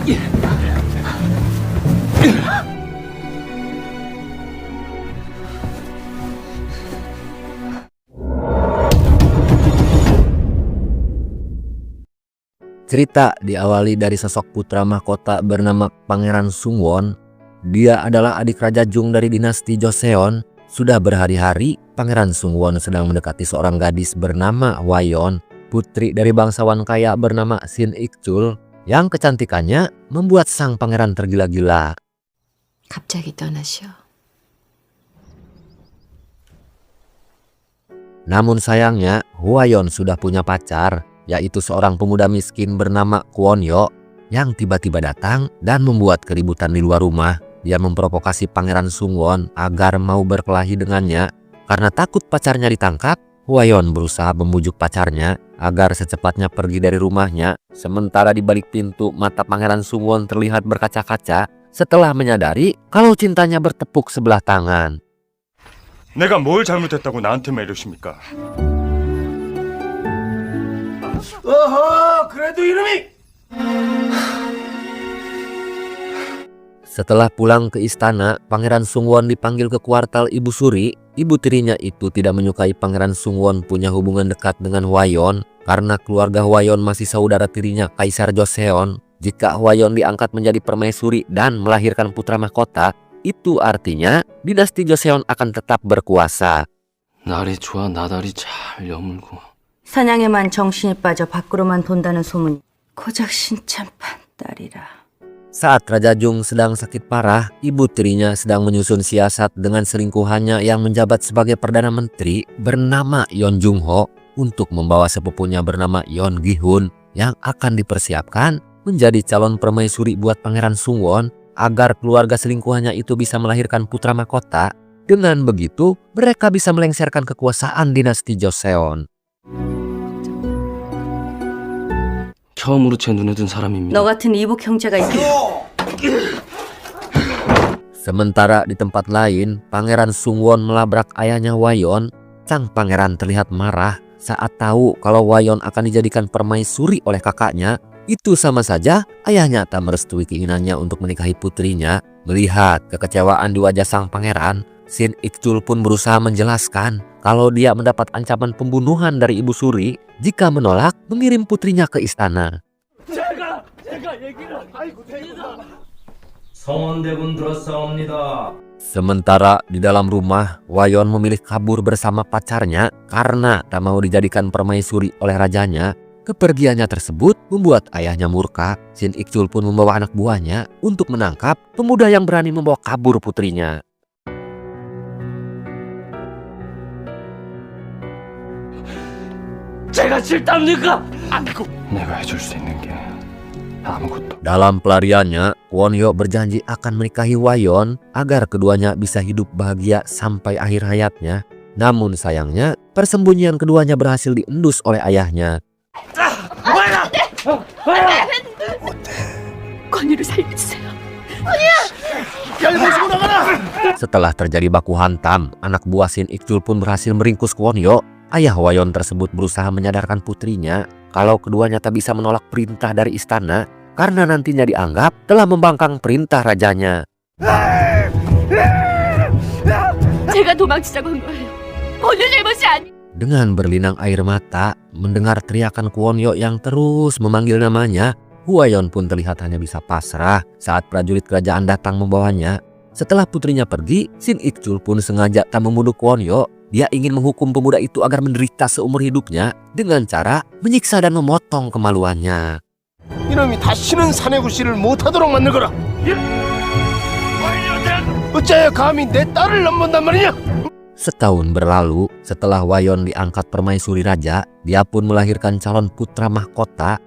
Cerita diawali dari sosok putra mahkota bernama Pangeran Sungwon. Dia adalah adik Raja Jung dari dinasti Joseon. Sudah berhari-hari Pangeran Sungwon sedang mendekati seorang gadis bernama Hwayeon, putri dari bangsawan kaya bernama Shin Ik-chul, yang kecantikannya membuat sang pangeran tergila-gila. 갑자기 떠나셔. Namun sayangnya Hwayeon sudah punya pacar, yaitu seorang pemuda miskin bernama Kwon-yo yang tiba-tiba datang dan membuat keributan di luar rumah. Dia memprovokasi Pangeran Sungwon agar mau berkelahi dengannya. Karena takut pacarnya ditangkap, Hwayeon berusaha membujuk pacarnya agar secepatnya pergi dari rumahnya. Sementara di balik pintu, mata Pangeran Sungwon terlihat berkaca-kaca setelah menyadari kalau cintanya bertepuk sebelah tangan. 내가 뭘 잘못했다고 나한테만 이러십니까? 어허, 그래도 이름이! Setelah pulang ke istana, Pangeran Sungwon dipanggil ke kuartal Ibu Suri. Ibu tirinya itu tidak menyukai Pangeran Sungwon punya hubungan dekat dengan Hwayeon karena keluarga Hwayeon masih saudara tirinya Kaisar Joseon. Jika Hwayeon diangkat menjadi permaisuri dan melahirkan putra mahkota, itu artinya dinasti Joseon akan tetap berkuasa. 날이 좋아 나달이 잘 여물고 사냥에만 정신이 빠져 밖으로만 돈다는 소문이 고작 신참판 딸이라. Saat Raja Jung sedang sakit parah, ibu tirinya sedang menyusun siasat dengan selingkuhannya yang menjabat sebagai Perdana Menteri bernama Yeon Jung-ho untuk membawa sepupunya bernama Yeon Gi-hun yang akan dipersiapkan menjadi calon permaisuri buat Pangeran Sungwon agar keluarga selingkuhannya itu bisa melahirkan putra mahkota. Dengan begitu, mereka bisa melengsarkan kekuasaan dinasti Joseon. 처음으로 제 눈에 든 사람입니다. 너 같은 이북 형제가 있긴. Sementara di tempat lain, Pangeran Sungwon melabrak ayahnya Hwayeon. Sang pangeran terlihat marah saat tahu kalau Hwayeon akan dijadikan permaisuri oleh kakaknya. Itu sama saja ayahnya tak merestui keinginannya untuk menikahi putrinya. Melihat kekecewaan di wajah sang pangeran, Shin Ik-chul pun berusaha menjelaskan kalau dia mendapat ancaman pembunuhan dari Ibu Suri jika menolak mengirim putrinya ke istana. 성원대군 들었사옵니다. Sementara di dalam rumah, Hwayeon memilih kabur bersama pacarnya karena tak mau dijadikan permaisuri oleh rajanya. Kepergiannya tersebut membuat ayahnya murka. Shin Ik-chul pun membawa anak buahnya untuk menangkap pemuda yang berani membawa kabur putrinya. 제가 싫답니까? 내가 해줄 수 있는 게 아무것도. Dalam pelariannya, Kwon-yo berjanji akan menikahi Hwayeon agar keduanya bisa hidup bahagia sampai akhir hayatnya. Namun sayangnya, persembunyian keduanya berhasil diendus oleh ayahnya. 권유를 살려주세요. Setelah terjadi baku hantam, anak buah Shin Ik-chul pun berhasil meringkus Kwon-yo. Ayah Hwayeon tersebut berusaha menyadarkan putrinya kalau keduanya tak bisa menolak perintah dari istana karena nantinya dianggap telah membangkang perintah rajanya. 제가 도망치자고 한 거예요. 권유 잘못이 아니. Dengan berlinang air mata, mendengar teriakan Kwon-yo yang terus memanggil namanya, Hwayeon pun terlihat hanya bisa pasrah saat prajurit kerajaan datang membawanya. Setelah putrinya pergi, Shin Ik-chul pun sengaja tak membunuh Kwon-yo. Dia ingin menghukum pemuda itu agar menderita seumur hidupnya dengan cara menyiksa dan memotong kemaluannya. 이놈이 다시는 사내구실을 못하도록 만들 거라. 어째야 감히 내 딸을 넘본단 말이냐? Setahun berlalu, setelah Hwayeon diangkat permaisuri raja, dia pun melahirkan calon putra mahkota.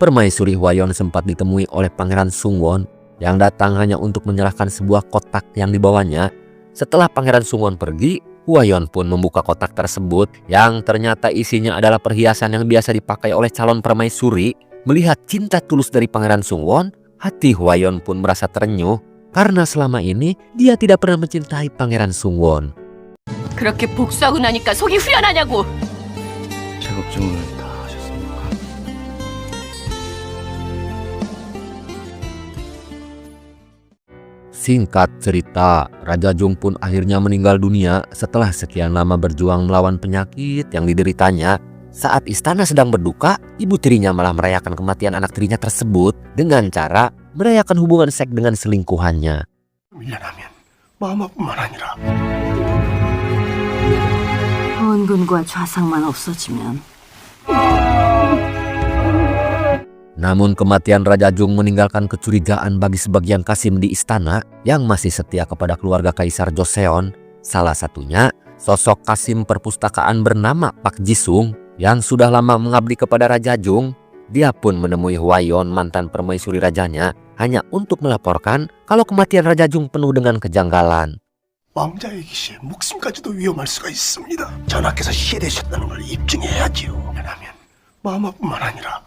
Permaisuri Hwayeon sempat ditemui oleh Pangeran Sungwon yang datang hanya untuk menyerahkan sebuah kotak yang dibawanya. Setelah Pangeran Sungwon pergi, Hwayeon pun membuka kotak tersebut yang ternyata isinya adalah perhiasan yang biasa dipakai oleh calon permaisuri. Melihat cinta tulus dari Pangeran Sungwon, hati Hwayeon pun merasa terenyuh karena selama ini dia tidak pernah mencintai Pangeran Sungwon. 그렇게 복수하고 나니까 속이 후련하냐고. 제 걱정을 다 하셨습니까? Singkat cerita, Raja Jung pun akhirnya meninggal dunia setelah sekian lama berjuang melawan penyakit yang dideritanya. Saat istana sedang berduka, ibu tirinya malah merayakan kematian anak tirinya tersebut dengan cara merayakan hubungan seks dengan selingkuhannya. 밀려나면 마마뿐만 아니라 원근과 좌상만 없어지면 Namun kematian Raja Jung meninggalkan kecurigaan bagi sebagian Qasim di istana yang masih setia kepada keluarga Kaisar Joseon. Salah satunya sosok Qasim perpustakaan bernama Pak Jisung yang sudah lama mengabdi kepada Raja Jung. Dia pun menemui Hwayeon, mantan permaisuri rajanya, hanya untuk melaporkan kalau kematian Raja Jung penuh dengan kejanggalan. 왕자의 기시에 목숨까지도 위험할 수가 있습니다. 전하께서 시해되셨다는 걸 입증해야지요. 밀려나면 마마뿐만 아니라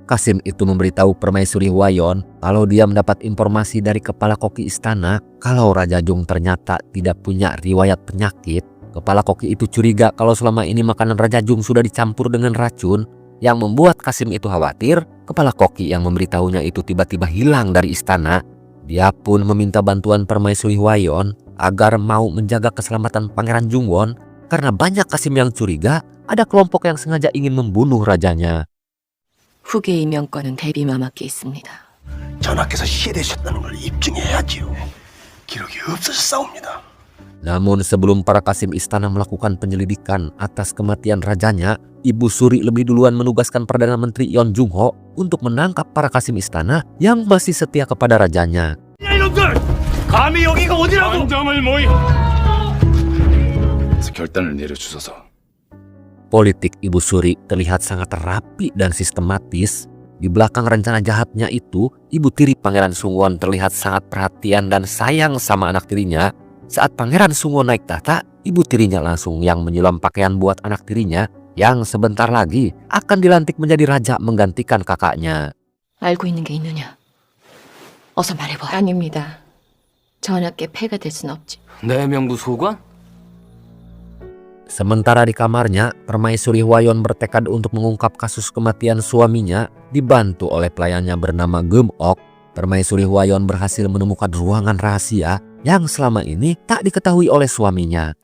Qasim itu memberitahu permaisuri Hwayeon kalau dia mendapat informasi dari kepala koki istana kalau Raja Jung ternyata tidak punya riwayat penyakit. Kepala koki itu curiga kalau selama ini makanan Raja Jung sudah dicampur dengan racun, yang membuat Qasim itu khawatir. Kepala koki yang memberitahunya itu tiba-tiba hilang dari istana. Dia pun meminta bantuan permaisuri Hwayeon agar mau menjaga keselamatan Pangeran Jungwon karena banyak Qasim yang curiga ada kelompok yang sengaja ingin membunuh rajanya. 후계의 명권은 대비마마께 있습니다. 전하께서 시해되셨다는 걸 입증해야지요. 기록이 없어졌사옵니다. Namun sebelum para Qasim istana melakukan penyelidikan atas kematian rajanya, Ibu Suri lebih duluan menugaskan Perdana Menteri Yeon Jung-ho untuk menangkap para Qasim istana yang masih setia kepada rajanya. 이놈들! 감히 여기가 어디라고! 당장을 모이! 결단을 내려주소서. Politik Ibu Suri terlihat sangat rapi dan sistematis. Di belakang rencana jahatnya itu, ibu tiri Pangeran Sungwon terlihat sangat perhatian dan sayang sama anak tirinya. Saat Pangeran Sungwon naik tahta, ibu tirinya langsung yang menyulam pakaian buat anak tirinya yang sebentar lagi akan dilantik menjadi raja menggantikan kakaknya. 알고 있는 게 있느냐? 어서 말해봐. 아닙니다. 전하께 폐가 될 순 없지. 내 명부 소관? Sementara di kamarnya, permaisuri Hwayeon bertekad untuk mengungkap kasus kematian suaminya dibantu oleh pelayannya bernama Geum-ok. Permaisuri Hwayeon berhasil menemukan ruangan rahasia yang selama ini tak diketahui oleh suaminya.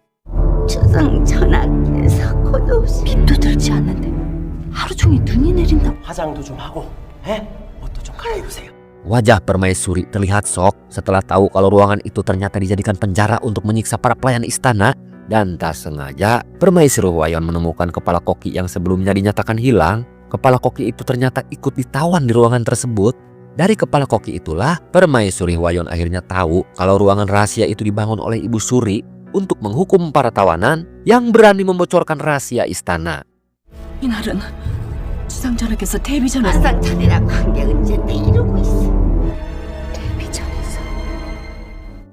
주상 전하께서 kod없이 빛도 들지 않는데 하루 종일 눈이 내린다. 화장도 좀 하고, 옷도 좀 갈아입으세요. Wajah permaisuri terlihat shock setelah tahu kalau ruangan itu ternyata dijadikan penjara untuk menyiksa para pelayan istana. Dan tak sengaja, permaisuri Hwayeon menemukan kepala koki yang sebelumnya dinyatakan hilang. Kepala koki itu ternyata ikut ditawan di ruangan tersebut. Dari kepala koki itulah, permaisuri Hwayeon akhirnya tahu kalau ruangan rahasia itu dibangun oleh Ibu Suri untuk menghukum para tawanan yang berani membocorkan rahasia istana. 이날은 주상 전하께서 대비전을 화상천이랑 관계 은젠데 이러고 있어. 대비전에서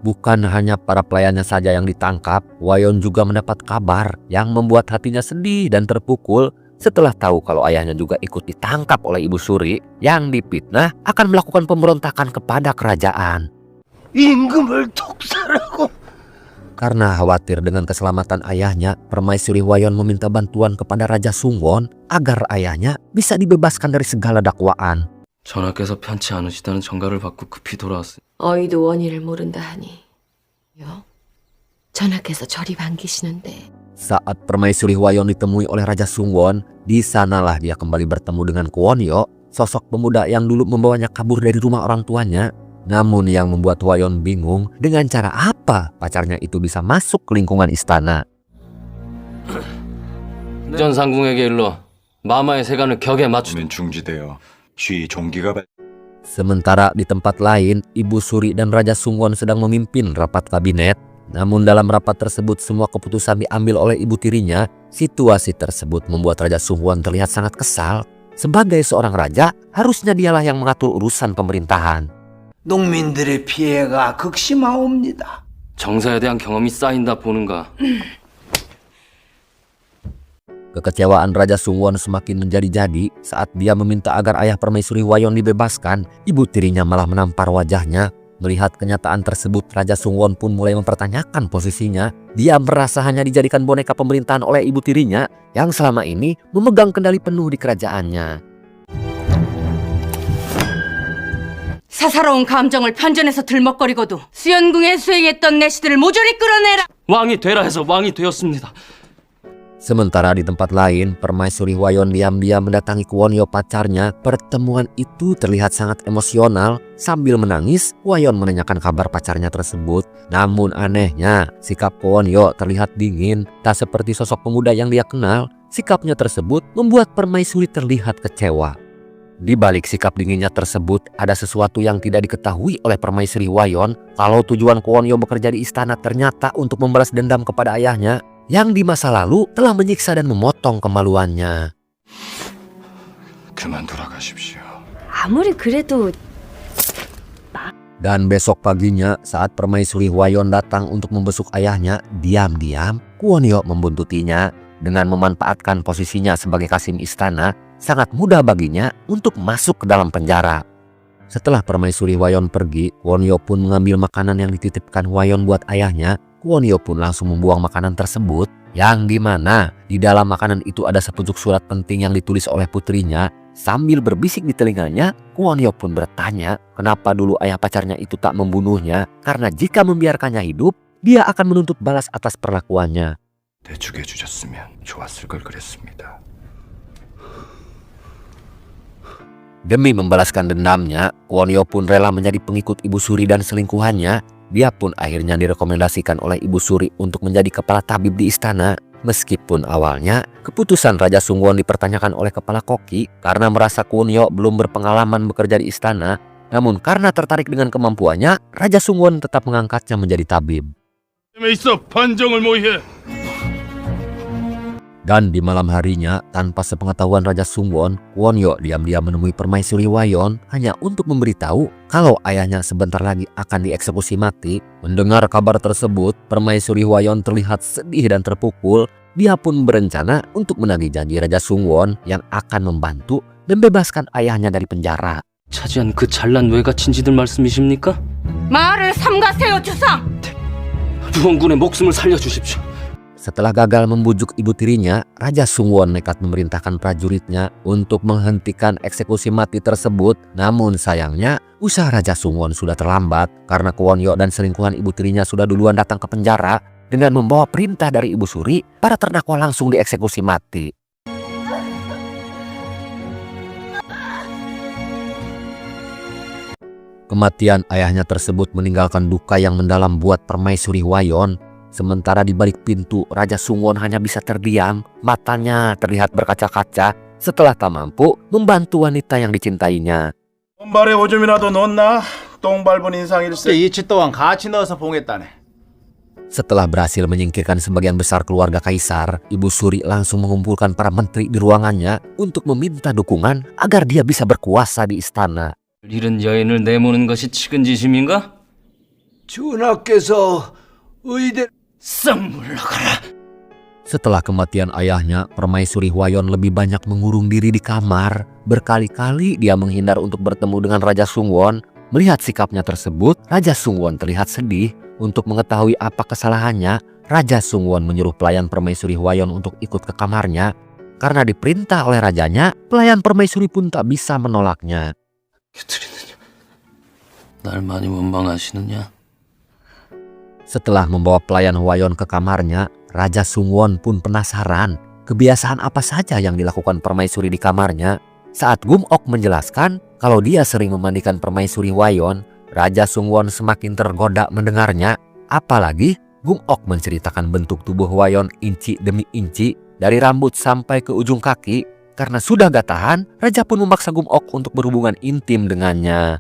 Bukan hanya para pelayannya saja yang ditangkap, Hwayeon juga mendapat kabar yang membuat hatinya sedih dan terpukul setelah tahu kalau ayahnya juga ikut ditangkap oleh Ibu Suri yang dipitnah akan melakukan pemberontakan kepada kerajaan. 임금을 독살하고 Karena khawatir dengan keselamatan ayahnya, permaisuri Hwayeon meminta bantuan kepada Raja Sungwon agar ayahnya bisa dibebaskan dari segala dakwaan. 전하께서 편치 않으시다는 전가를 받고 급히 돌아왔으니 어이도 원인을 모른다 하니 전하께서 저리 반기시는데 Saat permaisuri Hwayeon ditemui oleh Raja Sungwon, di sanalah dia kembali bertemu dengan Kwon-yo, sosok pemuda yang dulu membawanya kabur dari rumah orang tuanya. Namun yang membuat Hwayeon bingung dengan cara apa pacarnya itu bisa masuk ke lingkungan istana. 전상궁에게 일러 마마의 세간을 격에 맞추. 는 중지되어 쉬 종기가 Sementara di tempat lain, Ibu Suri dan Raja Sungwon sedang memimpin rapat kabinet. Namun dalam rapat tersebut semua keputusan diambil oleh ibu tirinya. Situasi tersebut membuat Raja Sungwon terlihat sangat kesal. Sebagai seorang raja, harusnya dialah yang mengatur urusan pemerintahan. 농민들의 피해가 극심하옵니다. 정사에 대한 경험이 쌓인다 보는가. Kekecewaan Raja Sungwon semakin menjadi-jadi saat dia meminta agar ayah permaisuri Hwayeon dibebaskan. Ibu tirinya malah menampar wajahnya. Melihat kenyataan tersebut, Raja Sungwon pun mulai mempertanyakan posisinya. Dia merasa hanya dijadikan boneka pemerintahan oleh ibu tirinya yang selama ini memegang kendali penuh di kerajaannya. 사사로운 감정을 편전해서 들먹거리고도 수연궁에 수행했던 내시들을 모조리 끌어내라. 왕이 되라 해서 왕이 되었습니다. Sementara di tempat lain, Permaisuri Hwayeon diam-diam mendatangi Kwonyo pacarnya. Pertemuan itu terlihat sangat emosional. Sambil menangis, Hwayeon menanyakan kabar pacarnya tersebut. Namun anehnya, sikap Kwonyo terlihat dingin, tak seperti sosok pemuda yang dia kenal. Sikapnya tersebut membuat Permaisuri terlihat kecewa. Di balik sikap dinginnya tersebut, ada sesuatu yang tidak diketahui oleh Permaisuri Hwayeon. Kalau tujuan Kwonyo bekerja di istana ternyata untuk membalas dendam kepada ayahnya yang di masa lalu telah menyiksa dan memotong kemaluannya. 그만 돌아가십시오. 아무리 그래도 Dan besok paginya saat Permaisuri Hwayeon datang untuk membesuk ayahnya, diam-diam Kwonyo membuntutinya. Dengan memanfaatkan posisinya sebagai kasim istana, sangat mudah baginya untuk masuk ke dalam penjara. Setelah Permaisuri Hwayeon pergi, Kwonyo pun mengambil makanan yang dititipkan Hwayeon buat ayahnya. Kwonyo pun langsung membuang makanan tersebut, yang dimana di dalam makanan itu ada sepucuk surat penting yang ditulis oleh putrinya. Sambil berbisik di telinganya, Kwonyo pun bertanya kenapa dulu ayah pacarnya itu tak membunuhnya, karena jika membiarkannya hidup, dia akan menuntut balas atas perlakuannya. 대충 해주셨으면 좋았을 걸 그랬습니다. Demi membalaskan dendamnya, Kwonyo pun rela menjadi pengikut Ibu Suri dan selingkuhannya. Dia pun akhirnya direkomendasikan oleh Ibu Suri untuk menjadi kepala tabib di istana. Meskipun awalnya keputusan Raja Sungwon dipertanyakan oleh kepala koki karena merasa Kwonyo belum berpengalaman bekerja di istana, namun karena tertarik dengan kemampuannya, Raja Sungwon tetap mengangkatnya menjadi tabib. 있어 반정을 모의해. Dan di malam harinya, tanpa sepengetahuan Raja Sungwon, Kwonyo diam-diam menemui Permaisuri Hwayeon hanya untuk memberitahu kalau ayahnya sebentar lagi akan dieksekusi mati. Mendengar kabar tersebut, Permaisuri Hwayeon terlihat sedih dan terpukul. Dia pun berencana untuk menagih janji Raja Sungwon yang akan membantu membebaskan ayahnya dari penjara. 차지한 그 잘난 외가친지들 말씀이십니까? 말을 삼가세요, 주상. 루원군의 목숨을 살려주십시오. Setelah gagal membujuk ibu tirinya, Raja Sungwon nekat memerintahkan prajuritnya untuk menghentikan eksekusi mati tersebut. Namun sayangnya, usaha Raja Sungwon sudah terlambat karena Kwonyo dan selingkuhan ibu tirinya sudah duluan datang ke penjara. Dengan membawa perintah dari Ibu Suri, para terdakwa langsung dieksekusi mati. Kematian ayahnya tersebut meninggalkan duka yang mendalam buat Permaisuri Hwayeon. Sementara di balik pintu, Raja Sungwon hanya bisa terdiam, matanya terlihat berkaca-kaca setelah tak mampu membantu wanita yang dicintainya. 손발에 오줌이라도 넣었나? 똥 밟은 인상일세. 이치 또한 같이 넣어서 봉했다네. Setelah berhasil menyingkirkan sebagian besar keluarga kaisar, Ibu Suri langsung mengumpulkan para menteri di ruangannya untuk meminta dukungan agar dia bisa berkuasa di istana. 잃은 여인을 내모는 것이 측은지심인가? 전하께서 의대 썩 물러가라. Setelah kematian ayahnya, Permaisuri Hwayeon lebih banyak mengurung diri di kamar. Berkali-kali dia menghindar untuk bertemu dengan Raja Sungwon. Melihat sikapnya tersebut, Raja Sungwon terlihat sedih. Untuk mengetahui apa kesalahannya, Raja Sungwon menyuruh pelayan Permaisuri Hwayeon untuk ikut ke kamarnya. Karena diperintah oleh rajanya, pelayan Permaisuri pun tak bisa menolaknya. 날 많이 원망하시느냐? Setelah membawa pelayan Hwayeon ke kamarnya, Raja Sungwon pun penasaran kebiasaan apa saja yang dilakukan Permaisuri di kamarnya. Saat Gumok menjelaskan kalau dia sering memandikan Permaisuri Hwayeon, Raja Sungwon semakin tergoda mendengarnya. Apalagi Gumok menceritakan bentuk tubuh Hwayeon inci demi inci, dari rambut sampai ke ujung kaki. Karena sudah gak tahan, Raja pun memaksa Gumok untuk berhubungan intim dengannya.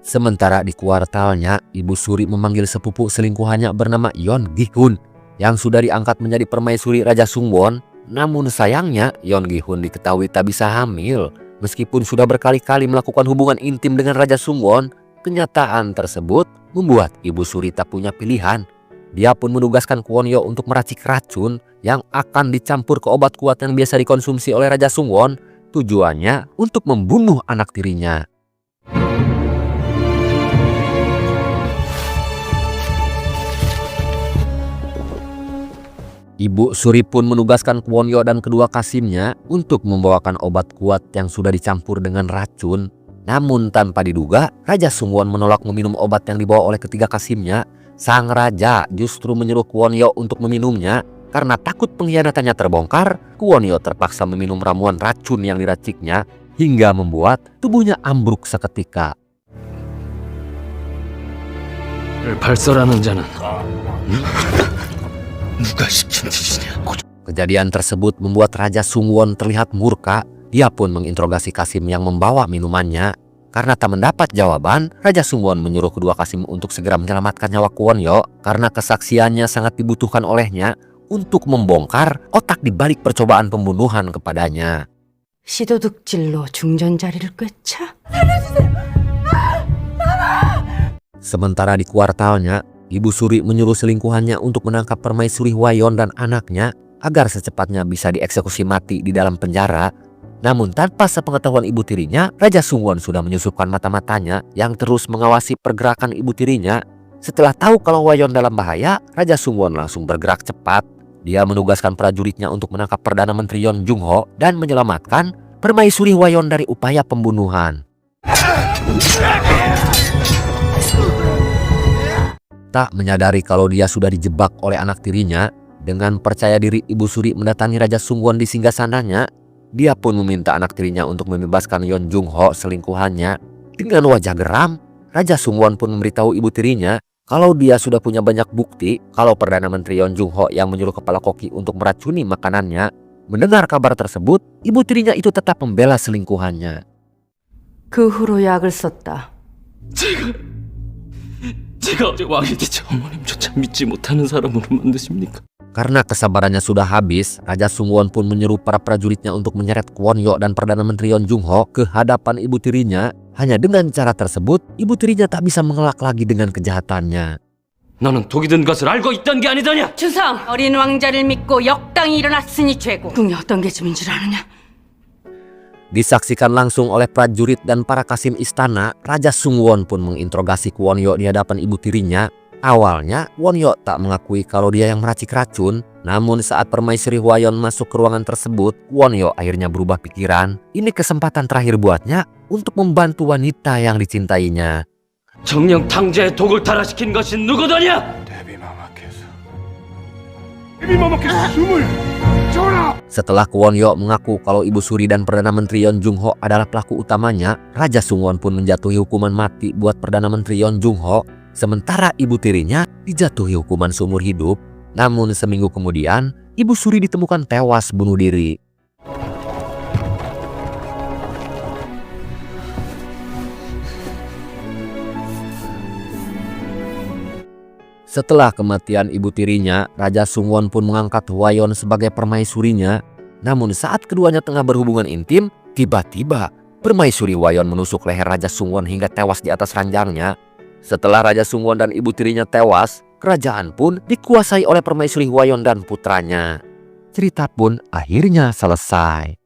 Sementara di kuartalnya, Ibu Suri memanggil sepupu selingkuhannya bernama Yeon Gi-hun yang sudah diangkat menjadi permaisuri Raja Sungwon. Namun sayangnya, Yeon Gi-hun diketahui tak bisa hamil. Meskipun sudah berkali-kali melakukan hubungan intim dengan Raja Sungwon, kenyataan tersebut membuat Ibu Suri tak punya pilihan. Dia pun menugaskan Kwonyo untuk meracik racun yang akan dicampur ke obat kuat yang biasa dikonsumsi oleh Raja Sungwon. Tujuannya untuk membunuh anak tirinya. Ibu Suri pun menugaskan Kwonyo dan kedua kasimnya untuk membawakan obat kuat yang sudah dicampur dengan racun. Namun tanpa diduga, Raja Sungwon menolak meminum obat yang dibawa oleh ketiga kasimnya. Sang raja justru menyuruh Kwonyo untuk meminumnya. Karena takut pengkhianatannya terbongkar, Kwonyo terpaksa meminum ramuan racun yang diraciknya hingga membuat tubuhnya ambruk seketika. 발설하는 자는 Kejadian tersebut membuat Raja Sungwon terlihat murka. Dia pun menginterogasi Kasim yang membawa minumannya. Karena tak mendapat jawaban, Raja Sungwon menyuruh kedua Kasim untuk segera menyelamatkan nyawa Kwonyo karena kesaksiannya sangat dibutuhkan olehnya untuk membongkar otak di balik percobaan pembunuhan kepadanya. 시도둑질로 중전자리를 꿰차? Sementara di kuartalnya, Ibu Suri menyuruh selingkuhannya untuk menangkap Permaisuri Hwayeon dan anaknya agar secepatnya bisa dieksekusi mati di dalam penjara. Namun tanpa sepengetahuan ibu tirinya, Raja Sungwon sudah menyusupkan mata-matanya yang terus mengawasi pergerakan ibu tirinya. Setelah tahu kalau Hwayeon dalam bahaya, Raja Sungwon langsung bergerak cepat. Dia menugaskan prajuritnya untuk menangkap Perdana Menteri Yeon Jung-ho dan menyelamatkan Permaisuri Hwayeon dari upaya pembunuhan. Tak menyadari kalau dia sudah dijebak oleh anak tirinya, dengan percaya diri Ibu Suri mendatangi Raja Sungwon di singgasananya. Dia pun meminta anak tirinya untuk membebaskan Yeon Jung-ho selingkuhannya. Dengan wajah geram, Raja Sungwon pun memberitahu ibu tirinya kalau dia sudah punya banyak bukti kalau Perdana Menteri Yeon Jung-ho yang menyuruh kepala koki untuk meracuni makanannya. Mendengar kabar tersebut, ibu tirinya itu tetap membela selingkuhannya. 그 후로 약을 썼다. 제가 어제 왕이 대체 어머님조차 믿지 못하는 사람으로 만드십니까? Karena kesabarannya sudah habis, Raja Sungwon pun menyuruh para prajuritnya untuk menyeret Kwonyo dan Perdana Menteri Yeon Jung-ho ke hadapan ibu tirinya. Hanya dengan cara tersebut, ibu tirinya tak bisa mengelak lagi dengan kejahatannya. 너는 독이 든 것을 알고 있던 게 아니더냐? 주상, 어린 왕자를 믿고 역당이 일어났으니 죄고. 궁이 어떤 계집인 줄 아느냐? Disaksikan langsung oleh prajurit dan para kasim istana, Raja Sungwon pun menginterogasi Kwonyo di hadapan ibu tirinya. Awalnya, Kwonyo tak mengakui kalau dia yang meracik racun. Namun saat Permaisuri Hwayeon masuk ke ruangan tersebut, Kwonyo akhirnya berubah pikiran. Ini kesempatan terakhir buatnya untuk membantu wanita yang dicintainya. 정령 탕제의 독을 탈화시킨 것이 누구더냐? Setelah Kwonyo mengaku kalau Ibu Suri dan Perdana Menteri Yeon Jung-ho adalah pelaku utamanya, Raja Sungwon pun menjatuhi hukuman mati buat Perdana Menteri Yeon Jung-ho. Sementara ibu tirinya dijatuhi hukuman seumur hidup. Namun seminggu kemudian, Ibu Suri ditemukan tewas bunuh diri. Setelah kematian ibu tirinya, Raja Sungwon pun mengangkat Hwayeon sebagai permaisurinya. Namun saat keduanya tengah berhubungan intim, tiba-tiba Permaisuri Hwayeon menusuk leher Raja Sungwon hingga tewas di atas ranjangnya. Setelah Raja Sungwon dan ibu tirinya tewas, kerajaan pun dikuasai oleh Permaisuri Hwayeon dan putranya. Cerita pun akhirnya selesai.